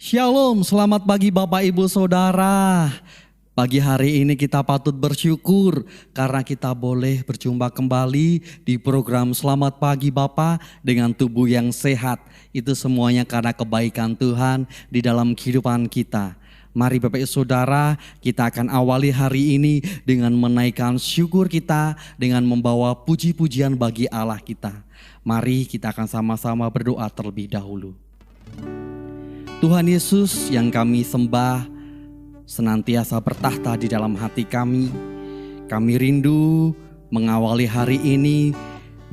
Shalom, selamat pagi Bapak Ibu Saudara. Pagi hari ini kita patut bersyukur karena kita boleh berjumpa kembali di program Selamat Pagi Bapak dengan tubuh yang sehat. Itu semuanya karena kebaikan Tuhan di dalam kehidupan kita. Mari Bapak Ibu Saudara, kita akan awali hari ini dengan menaikkan syukur kita dengan membawa puji-pujian bagi Allah kita. Mari kita akan sama-sama berdoa terlebih dahulu. Tuhan Yesus yang kami sembah senantiasa bertahta di dalam hati kami. Kami rindu mengawali hari ini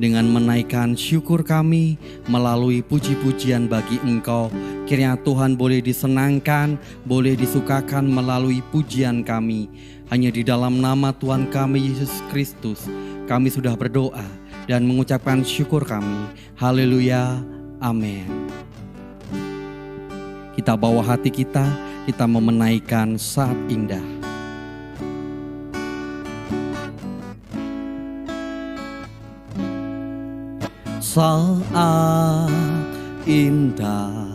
dengan menaikkan syukur kami melalui puji-pujian bagi Engkau. Kiranya Tuhan boleh disenangkan, boleh disukakan melalui pujian kami. Hanya di dalam nama Tuhan kami Yesus Kristus kami sudah berdoa dan mengucapkan syukur kami. Haleluya, amin. Kita bawa hati kita mau menaikkan saat indah. Saat indah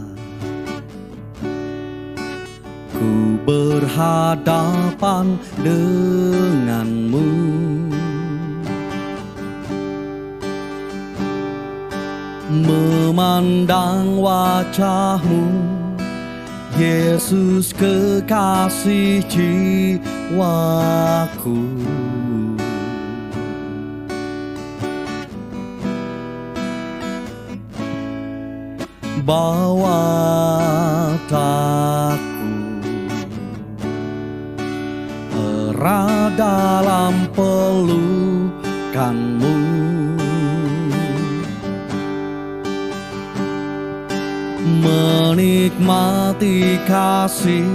ku berhadapan denganmu, memandang wajahmu Yesus kekasih jiwaku. Bawa daku erat dalam pelukanmu, menikmati kasih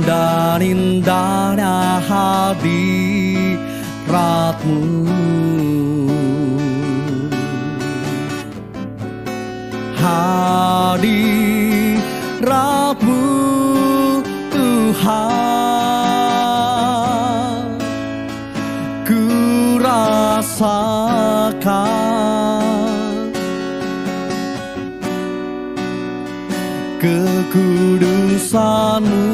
dan indahnya hadirat-Mu. Hadirat-Mu Tuhan, ku rasakan kekudusan-Mu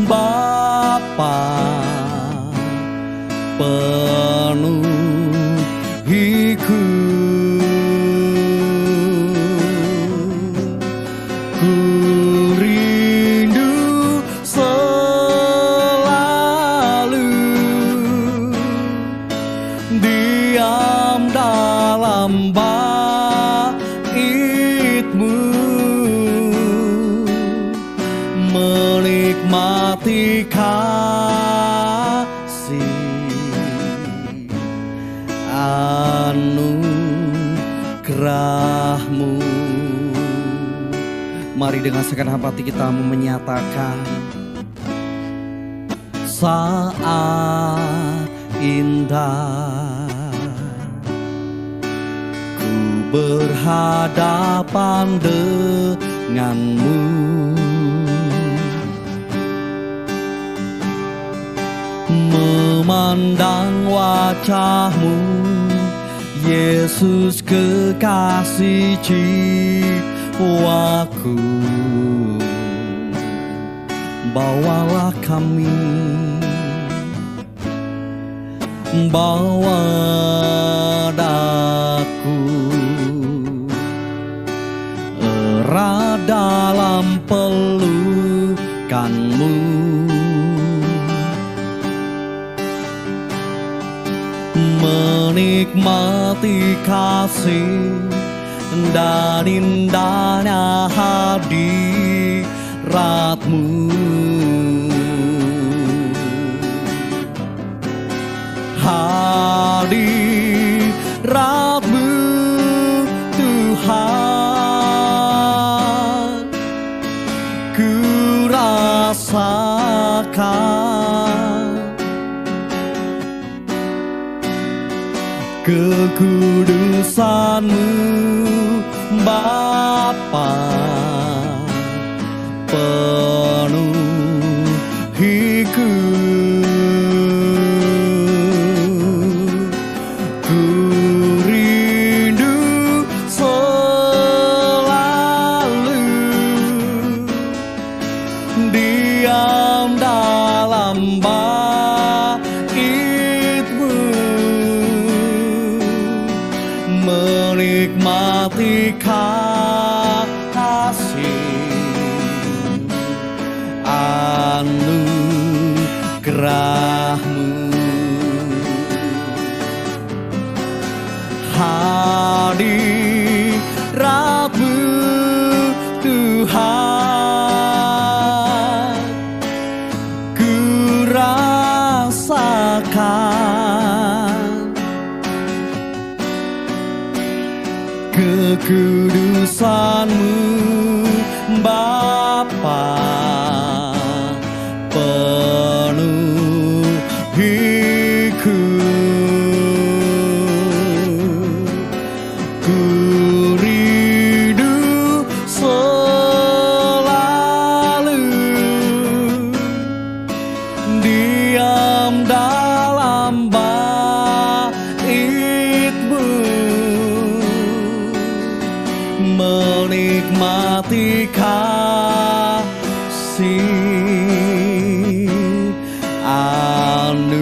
Bapa, penuhiku. Ku rindu selalu diam dalam bait-Mu, menikmati kasih anugerah-Mu. Mari dengan segenap hati kita menyatakan saat indah ku berhadapan denganmu, memandang wajah-Mu Yesus kekasih jiwaku. Bawalah kami, bawa daku erat dalam pelukan-Mu, menikmati kasih dan indahnya hadirat-Mu. Hadirat-Mu Tuhan, ku rasakan kekudusan-Mu Bapa, penuhiku. Ku rindu selalu menikmati kasih anugerah-Mu. Hadirat-Mu Tuhan, ku rasakan kekudusan-Mu Bapa, penuhiku. Ku rindu selalu diam dalam bait-Mu, menikmati kasih anugerah-Mu.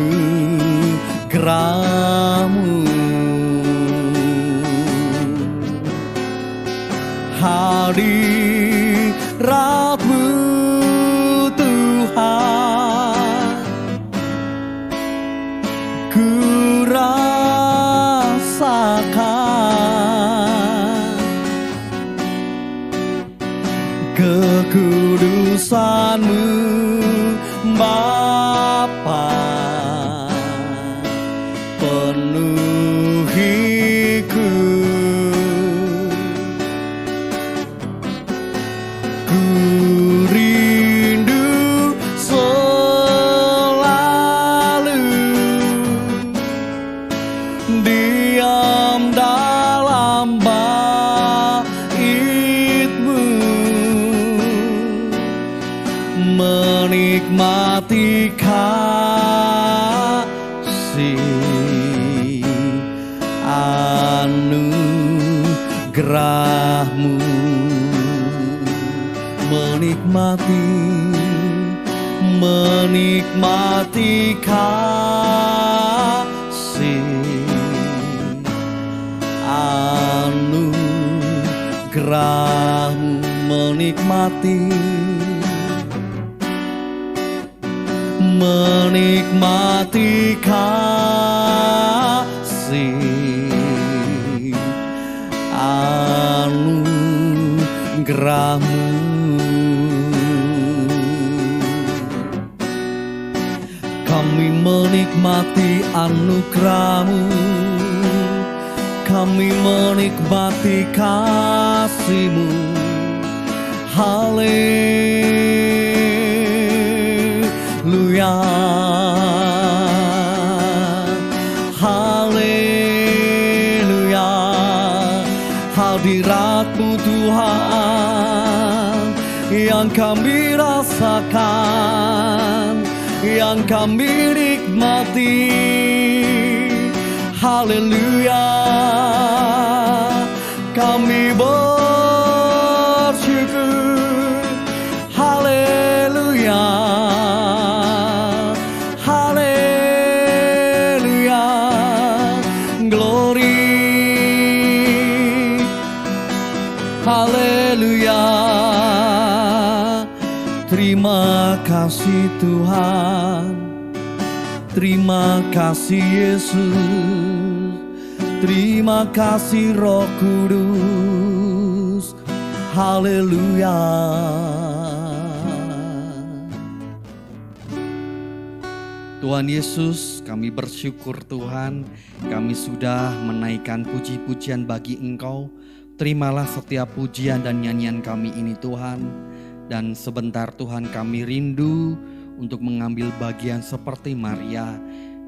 Hadirat-Mu Tuhan, ku rasakan kekudusan-Mu Bapa, penuhiku. Ku rindu selalu diam dalam bait-Mu, menikmati kasih anugerah-Mu, menikmati kasih anugerah-Mu, menikmati kasih anugerah-Mu. Kami menikmati anugerah-Mu, kami menikmati kasih-Mu. Haleluya, haleluya. Hadirat-Mu Tuhan yang kami rasakan, yang kami nikmati. Haleluya, kami bersyukur. Haleluya, haleluya. Glory, haleluya. Terima kasih Tuhan, terima kasih Yesus, terima kasih Roh Kudus. Haleluya. Tuhan Yesus, kami bersyukur Tuhan, kami sudah menaikkan puji-pujian bagi Engkau. Terimalah setiap pujian dan nyanyian kami ini Tuhan. Dan sebentar Tuhan kami rindu untuk mengambil bagian seperti Maria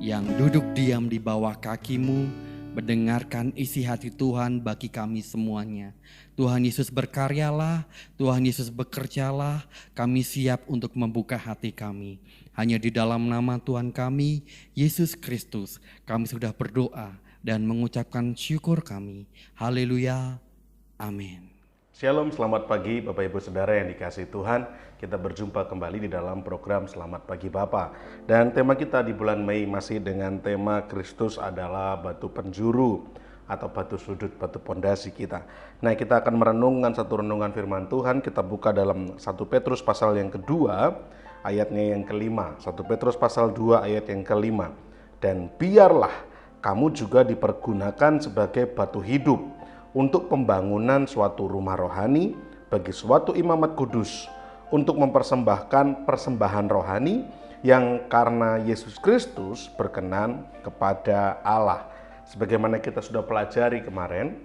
yang duduk diam di bawah kaki-Mu, mendengarkan isi hati Tuhan bagi kami semuanya. Tuhan Yesus berkaryalah, Tuhan Yesus bekerjalah, kami siap untuk membuka hati kami. Hanya di dalam nama Tuhan kami, Yesus Kristus, kami sudah berdoa dan mengucapkan syukur kami. Haleluya, amin. Shalom, selamat pagi Bapak Ibu Saudara yang dikasihi Tuhan. Kita berjumpa kembali di dalam program Selamat Pagi Bapa. Dan tema kita di bulan Mei masih dengan tema Kristus adalah batu penjuru. atau batu sudut, batu pondasi kita. Nah, kita akan merenungkan satu renungan firman Tuhan. Kita buka dalam 1 Petrus pasal yang kedua, ayatnya yang kelima. 1 Petrus pasal 2 ayat yang kelima. Dan biarlah kamu juga dipergunakan sebagai batu hidup untuk pembangunan suatu rumah rohani bagi suatu imamat kudus, untuk mempersembahkan persembahan rohani yang karena Yesus Kristus berkenan kepada Allah. Sebagaimana kita sudah pelajari kemarin,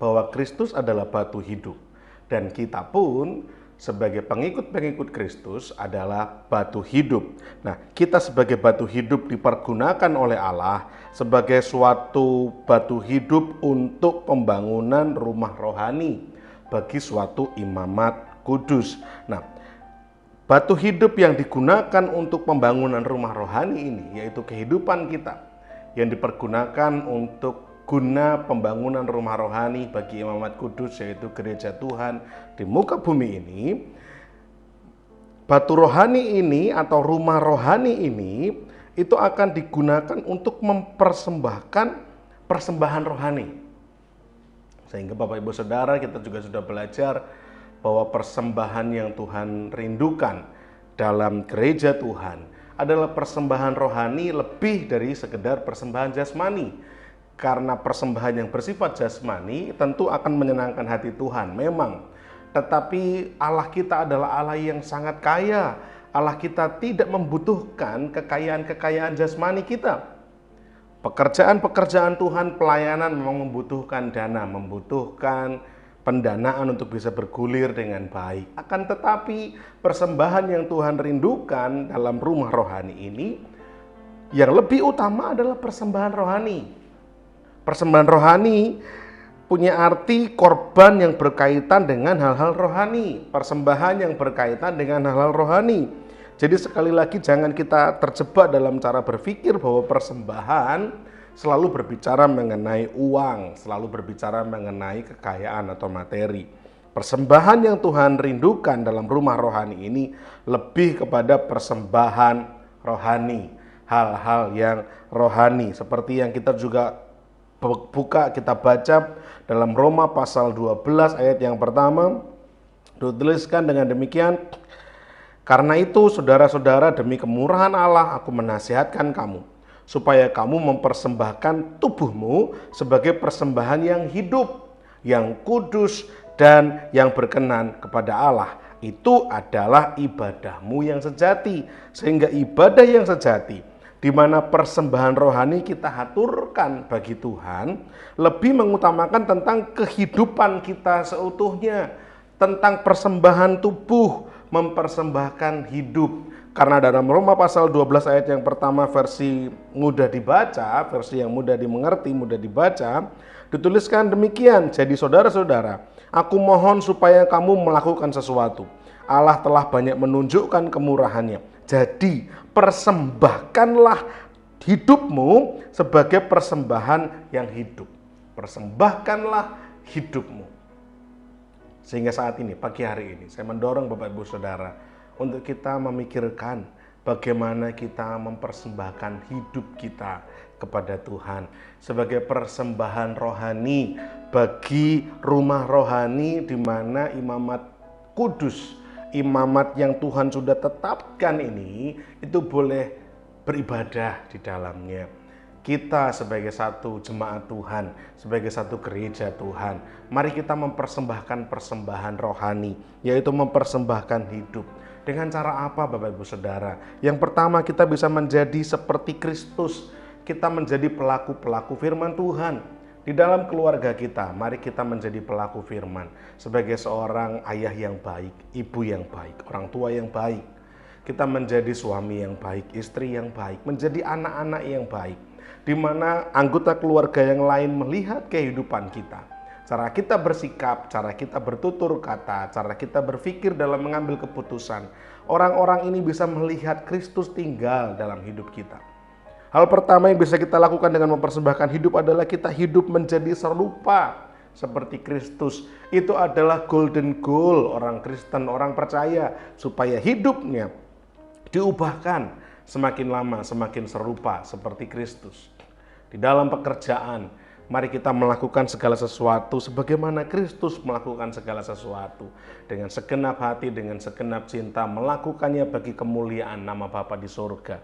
bahwa Kristus adalah batu hidup, dan kita pun sebagai pengikut-pengikut Kristus adalah batu hidup. Nah, kita sebagai batu hidup dipergunakan oleh Allah sebagai suatu batu hidup untuk pembangunan rumah rohani bagi suatu imamat kudus. Nah, batu hidup yang digunakan untuk pembangunan rumah rohani ini, yaitu kehidupan kita, yang dipergunakan untuk guna pembangunan rumah rohani bagi imamat kudus, yaitu gereja Tuhan di muka bumi ini. Batu rohani ini atau rumah rohani ini itu akan digunakan untuk mempersembahkan persembahan rohani. Sehingga Bapak Ibu Saudara, kita juga sudah belajar bahwa persembahan yang Tuhan rindukan dalam gereja Tuhan adalah persembahan rohani lebih dari sekedar persembahan jasmani. Karena persembahan yang bersifat jasmani tentu akan menyenangkan hati Tuhan, memang. Tetapi Allah kita adalah Allah yang sangat kaya. Allah kita tidak membutuhkan kekayaan-kekayaan jasmani kita. Pekerjaan-pekerjaan Tuhan, pelayanan memang membutuhkan dana, membutuhkan pendanaan untuk bisa bergulir dengan baik. Akan tetapi persembahan yang Tuhan rindukan dalam rumah rohani ini, yang lebih utama adalah persembahan rohani. Persembahan rohani punya arti korban yang berkaitan dengan hal-hal rohani, persembahan yang berkaitan dengan hal-hal rohani. Jadi sekali lagi jangan kita terjebak dalam cara berpikir bahwa persembahan selalu berbicara mengenai uang, selalu berbicara mengenai kekayaan atau materi. Persembahan yang Tuhan rindukan dalam rumah rohani ini lebih kepada persembahan rohani, hal-hal yang rohani, seperti yang kita juga kita baca dalam Roma pasal 12 ayat yang pertama, dituliskan dengan demikian, karena itu saudara-saudara, demi kemurahan Allah aku menasihatkan kamu, supaya kamu mempersembahkan tubuhmu sebagai persembahan yang hidup, yang kudus, dan yang berkenan kepada Allah. Itu adalah ibadahmu yang sejati. Sehingga ibadah yang sejati, di mana persembahan rohani kita haturkan bagi Tuhan, lebih mengutamakan tentang kehidupan kita seutuhnya, tentang persembahan tubuh, mempersembahkan hidup. Karena dalam Roma pasal 12 ayat yang pertama, versi mudah dibaca, versi yang mudah dimengerti, mudah dibaca, dituliskan demikian, jadi saudara-saudara, aku mohon supaya kamu melakukan sesuatu. Allah telah banyak menunjukkan kemurahannya. Jadi persembahkanlah hidupmu sebagai persembahan yang hidup. Persembahkanlah hidupmu. Sehingga saat ini, pagi hari ini, saya mendorong Bapak Ibu Saudara untuk kita memikirkan bagaimana kita mempersembahkan hidup kita kepada Tuhan sebagai persembahan rohani bagi rumah rohani di mana imamat kudus, imamat yang Tuhan sudah tetapkan ini, itu boleh beribadah di dalamnya. Kita sebagai satu jemaat Tuhan, sebagai satu gereja Tuhan, mari kita mempersembahkan persembahan rohani, yaitu mempersembahkan hidup. Dengan cara apa Bapak Ibu Saudara? Yang pertama, kita bisa menjadi seperti Kristus. Kita menjadi pelaku-pelaku firman Tuhan. Di dalam keluarga kita, mari kita menjadi pelaku firman. Sebagai seorang ayah yang baik, ibu yang baik, orang tua yang baik. Kita menjadi suami yang baik, istri yang baik, menjadi anak-anak yang baik. Di mana anggota keluarga yang lain melihat kehidupan kita. Cara kita bersikap, cara kita bertutur kata, cara kita berpikir dalam mengambil keputusan. Orang-orang ini bisa melihat Kristus tinggal dalam hidup kita. Hal pertama yang bisa kita lakukan dengan mempersembahkan hidup adalah kita hidup menjadi serupa seperti Kristus. Itu adalah golden goal orang Kristen, orang percaya, supaya hidupnya diubahkan semakin lama semakin serupa seperti Kristus. Di dalam pekerjaan, Mari kita melakukan segala sesuatu sebagaimana Kristus melakukan segala sesuatu. Dengan segenap hati, dengan segenap cinta, melakukannya bagi kemuliaan nama Bapa di surga.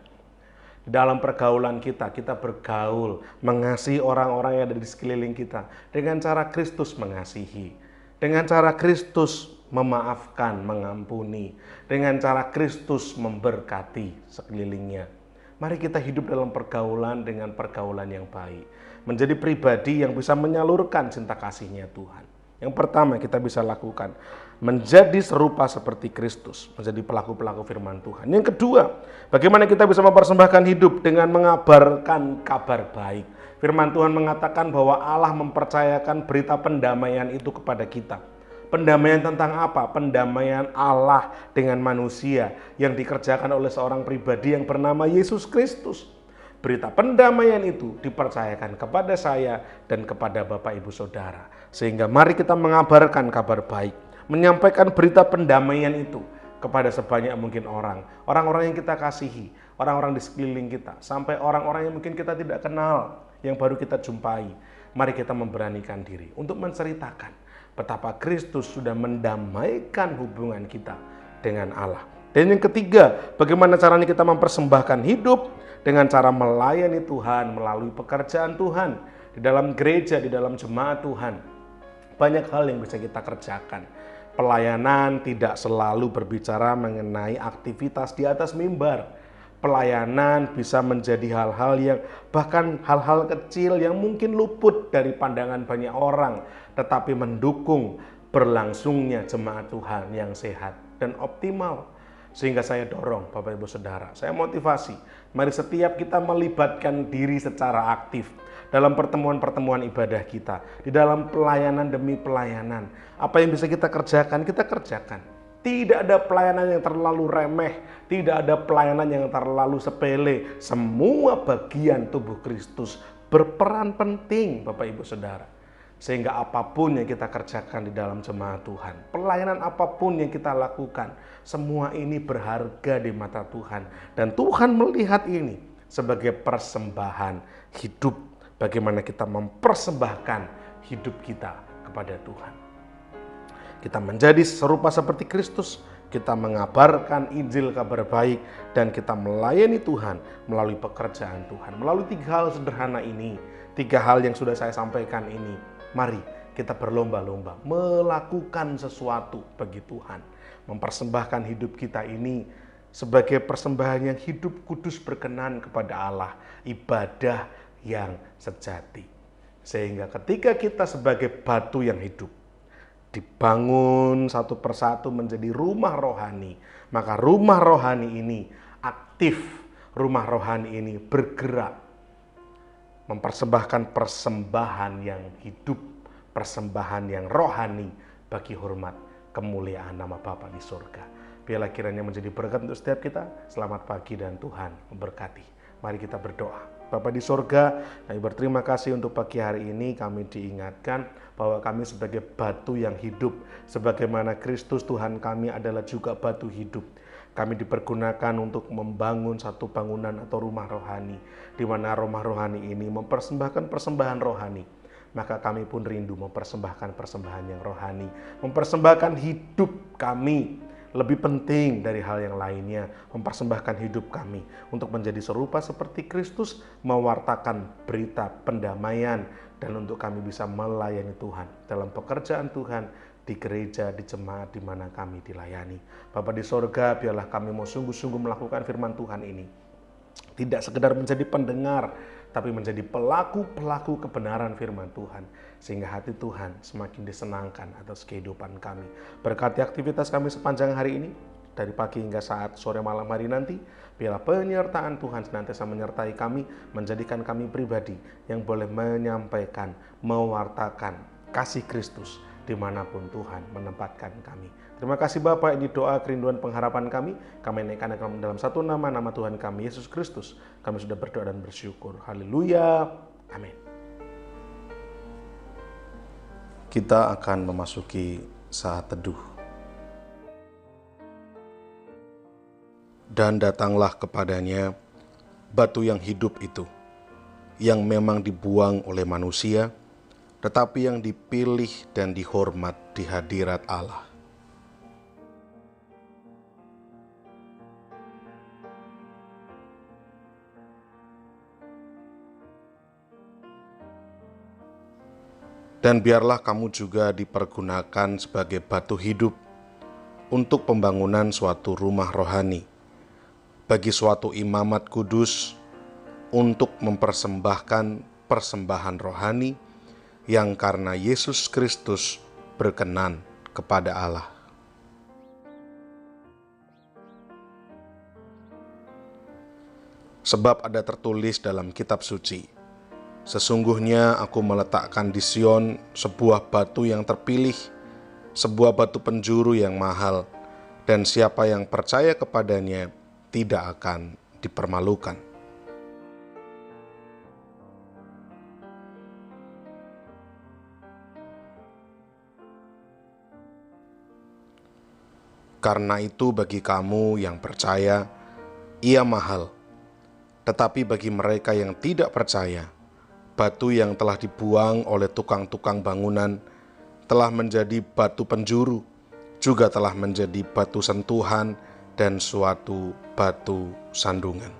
Di dalam pergaulan kita bergaul, mengasihi orang-orang yang ada di sekeliling kita. Dengan cara Kristus mengasihi. Dengan cara Kristus memaafkan, mengampuni. Dengan cara Kristus memberkati sekelilingnya. Mari kita hidup dalam pergaulan dengan pergaulan yang baik. Menjadi pribadi yang bisa menyalurkan cinta kasih-Nya Tuhan. Yang pertama kita bisa lakukan, menjadi serupa seperti Kristus, menjadi pelaku-pelaku firman Tuhan. Yang kedua, bagaimana kita bisa mempersembahkan hidup dengan mengabarkan kabar baik. Firman Tuhan mengatakan bahwa Allah mempercayakan berita pendamaian itu kepada kita. Pendamaian tentang apa? Pendamaian Allah dengan manusia yang dikerjakan oleh seorang pribadi yang bernama Yesus Kristus. Berita pendamaian itu dipercayakan kepada saya dan kepada Bapak Ibu Saudara. Sehingga mari kita mengabarkan kabar baik, menyampaikan berita pendamaian itu kepada sebanyak mungkin orang. Orang-orang yang kita kasihi, orang-orang di sekeliling kita, sampai orang-orang yang mungkin kita tidak kenal, yang baru kita jumpai. Mari kita memberanikan diri untuk menceritakan betapa Kristus sudah mendamaikan hubungan kita dengan Allah. Dan yang ketiga, bagaimana caranya kita mempersembahkan hidup dengan cara melayani Tuhan melalui pekerjaan Tuhan di dalam gereja, di dalam jemaat Tuhan. Banyak hal yang bisa kita kerjakan. Pelayanan tidak selalu berbicara mengenai aktivitas di atas mimbar. Pelayanan bisa menjadi hal-hal yang bahkan hal-hal kecil yang mungkin luput dari pandangan banyak orang, tetapi mendukung berlangsungnya jemaat Tuhan yang sehat dan optimal. Sehingga saya dorong Bapak Ibu Saudara, saya motivasi, mari setiap kita melibatkan diri secara aktif dalam pertemuan-pertemuan ibadah kita, di dalam pelayanan demi pelayanan. Apa yang bisa kita kerjakan, kita kerjakan. Tidak ada pelayanan yang terlalu remeh, tidak ada pelayanan yang terlalu sepele. Semua bagian tubuh Kristus berperan penting Bapak Ibu Saudara. Sehingga apapun yang kita kerjakan di dalam jemaat Tuhan, pelayanan apapun yang kita lakukan, semua ini berharga di mata Tuhan. Dan Tuhan melihat ini sebagai persembahan hidup. Bagaimana kita mempersembahkan hidup kita kepada Tuhan. Kita menjadi serupa seperti Kristus, kita mengabarkan Injil kabar baik, dan kita melayani Tuhan melalui pekerjaan Tuhan. Melalui 3 hal sederhana ini, 3 hal yang sudah saya sampaikan ini. Mari kita berlomba-lomba melakukan sesuatu bagi Tuhan. Mempersembahkan hidup kita ini sebagai persembahan yang hidup kudus berkenan kepada Allah. Ibadah yang sejati. Sehingga ketika kita sebagai batu yang hidup, dibangun satu persatu menjadi rumah rohani, maka rumah rohani ini aktif, rumah rohani ini bergerak, mempersembahkan persembahan yang hidup, persembahan yang rohani bagi hormat kemuliaan nama Bapa di surga. Biarlah kiranya menjadi berkat untuk setiap kita. Selamat pagi dan Tuhan memberkati. Mari kita berdoa. Bapa di surga, kami berterima kasih untuk pagi hari ini kami diingatkan bahwa kami sebagai batu yang hidup, sebagaimana Kristus Tuhan kami adalah juga batu hidup. Kami dipergunakan untuk membangun satu bangunan atau rumah rohani, di mana rumah rohani ini mempersembahkan persembahan rohani. Maka kami pun rindu mempersembahkan persembahan yang rohani, mempersembahkan hidup kami, lebih penting dari hal yang lainnya, mempersembahkan hidup kami untuk menjadi serupa seperti Kristus, mewartakan berita pendamaian, dan untuk kami bisa melayani Tuhan dalam pekerjaan Tuhan, di gereja, di jemaat di mana kami dilayani. Bapa di sorga, biarlah kami mau sungguh-sungguh melakukan firman Tuhan ini. Tidak sekedar menjadi pendengar, tapi menjadi pelaku-pelaku kebenaran firman Tuhan. Sehingga hati Tuhan semakin disenangkan atas kehidupan kami. Berkati aktivitas kami sepanjang hari ini, dari pagi hingga saat sore malam hari nanti. Biarlah penyertaan Tuhan senantiasa menyertai kami, menjadikan kami pribadi yang boleh menyampaikan, mewartakan kasih Kristus dimanapun Tuhan menempatkan kami. Terima kasih Bapak, ini doa kerinduan pengharapan kami. Kami naikkan dalam satu nama Tuhan kami, Yesus Kristus. Kami sudah berdoa dan bersyukur. Haleluya. Amin. Kita akan memasuki saat teduh. Dan datanglah kepadanya batu yang hidup itu, yang memang dibuang oleh manusia, tetapi yang dipilih dan dihormat di hadirat Allah. Dan biarlah kamu juga dipergunakan sebagai batu hidup untuk pembangunan suatu rumah rohani, bagi suatu imamat kudus, untuk mempersembahkan persembahan rohani yang karena Yesus Kristus berkenan kepada Allah. Sebab ada tertulis dalam kitab suci, "Sesungguhnya aku meletakkan di Sion sebuah batu yang terpilih, sebuah batu penjuru yang mahal, dan siapa yang percaya kepadanya tidak akan dipermalukan." Karena itu bagi kamu yang percaya, ia mahal. Tetapi bagi mereka yang tidak percaya, batu yang telah dibuang oleh tukang-tukang bangunan telah menjadi batu penjuru, juga telah menjadi batu sentuhan dan suatu batu sandungan.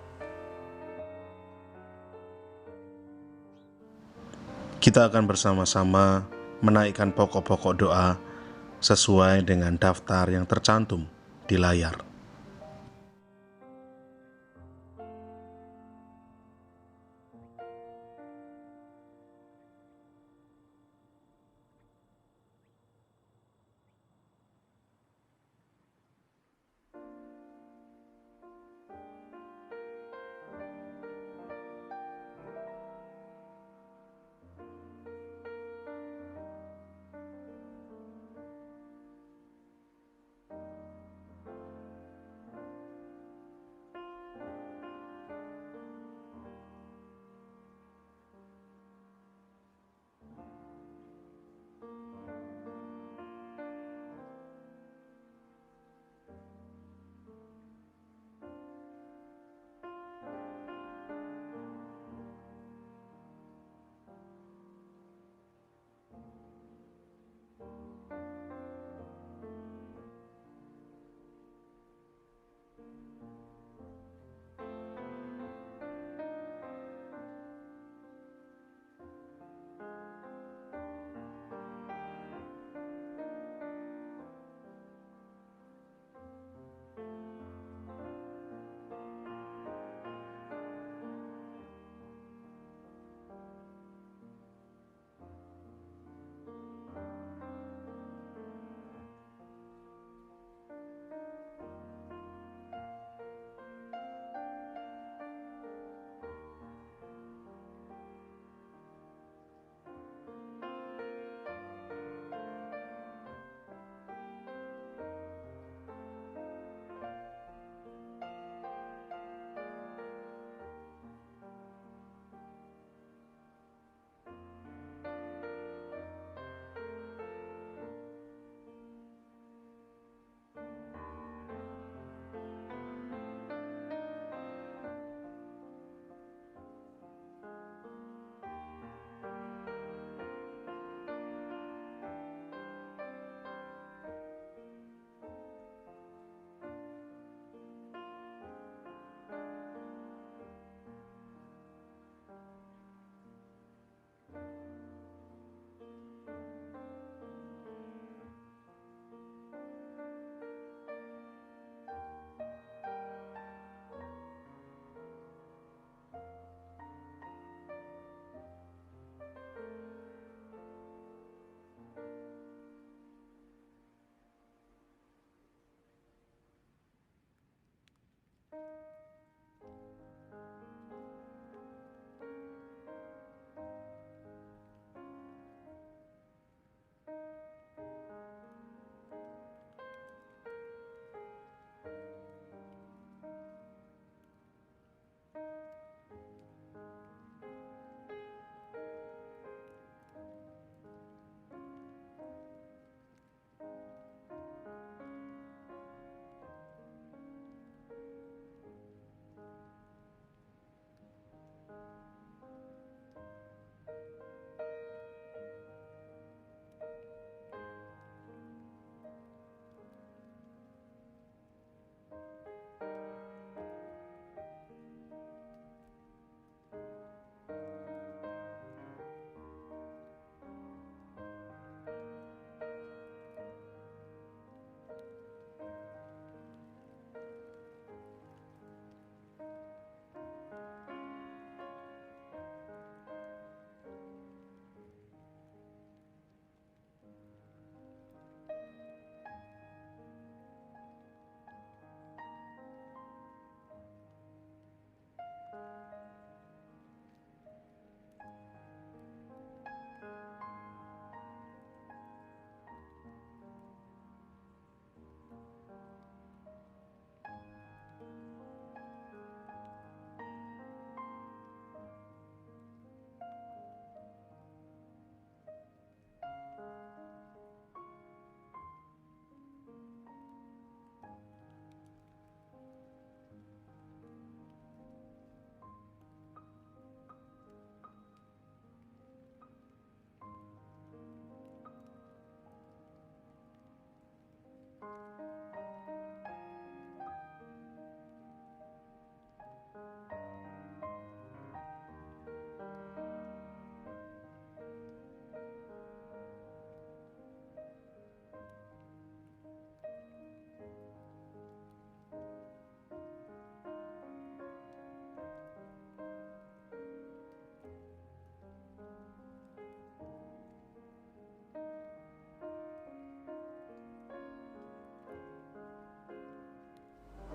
Kita akan bersama-sama menaikkan pokok-pokok doa sesuai dengan daftar yang tercantum di layar.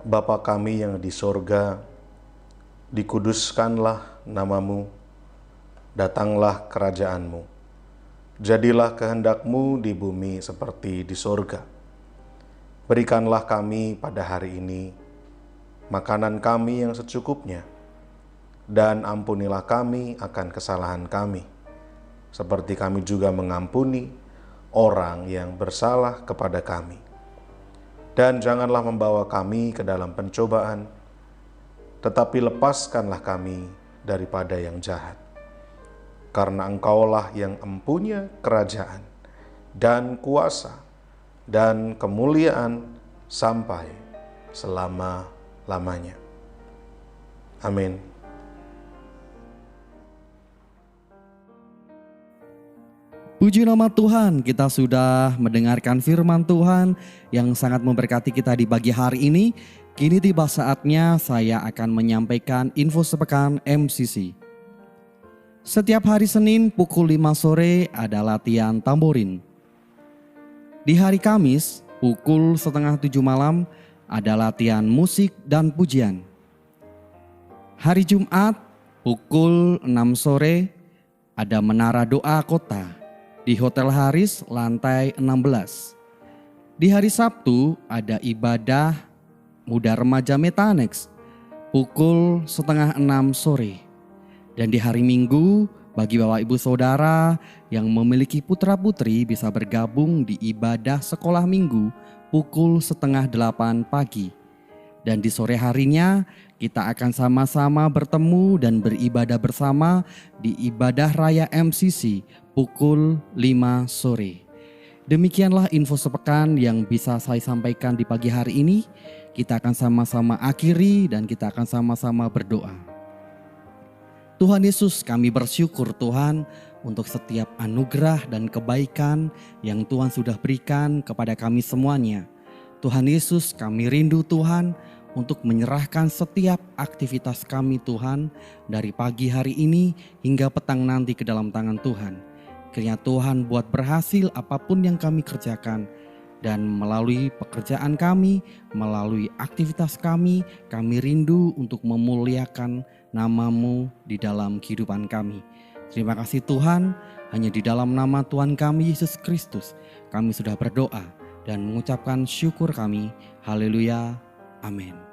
Bapa kami yang di sorga, dikuduskanlah namamu, datanglah kerajaanmu, jadilah kehendakmu di bumi seperti di sorga. Berikanlah kami pada hari ini makanan kami yang secukupnya, dan ampunilah kami akan kesalahan kami, seperti kami juga mengampuni orang yang bersalah kepada kami. Dan janganlah membawa kami ke dalam pencobaan, tetapi lepaskanlah kami daripada yang jahat. Karena Engkaulah yang empunya kerajaan dan kuasa dan kemuliaan sampai selama-lamanya. Amin. Puji nama Tuhan, kita sudah mendengarkan firman Tuhan yang sangat memberkati kita di pagi hari ini. Kini tiba saatnya saya akan menyampaikan info sepekan MCC. Setiap hari Senin pukul 5 sore ada latihan tamborin. Di hari Kamis pukul 6:30 malam ada latihan musik dan pujian. Hari Jumat pukul 6 sore ada menara doa kota di Hotel Haris lantai 16. Di hari Sabtu ada ibadah muda remaja Metanex pukul 5:30 sore. Dan di hari Minggu bagi Bapak Ibu Saudara yang memiliki putra-putri bisa bergabung di ibadah sekolah minggu pukul 7:30 pagi. Dan di sore harinya kita akan sama-sama bertemu dan beribadah bersama di ibadah raya MCC pukul 5 sore. Demikianlah info sepekan yang bisa saya sampaikan di pagi hari ini. Kita akan sama-sama akhiri dan kita akan sama-sama berdoa. Tuhan Yesus, kami bersyukur Tuhan untuk setiap anugerah dan kebaikan yang Tuhan sudah berikan kepada kami semuanya. Tuhan Yesus, kami rindu Tuhan untuk menyerahkan setiap aktivitas kami Tuhan dari pagi hari ini hingga petang nanti ke dalam tangan Tuhan. Kiranya Tuhan buat berhasil apapun yang kami kerjakan, dan melalui pekerjaan kami, melalui aktivitas kami rindu untuk memuliakan nama-Mu di dalam kehidupan kami. Terima kasih Tuhan, hanya di dalam nama Tuhan kami Yesus Kristus kami sudah berdoa dan mengucapkan syukur kami. Haleluya, amin.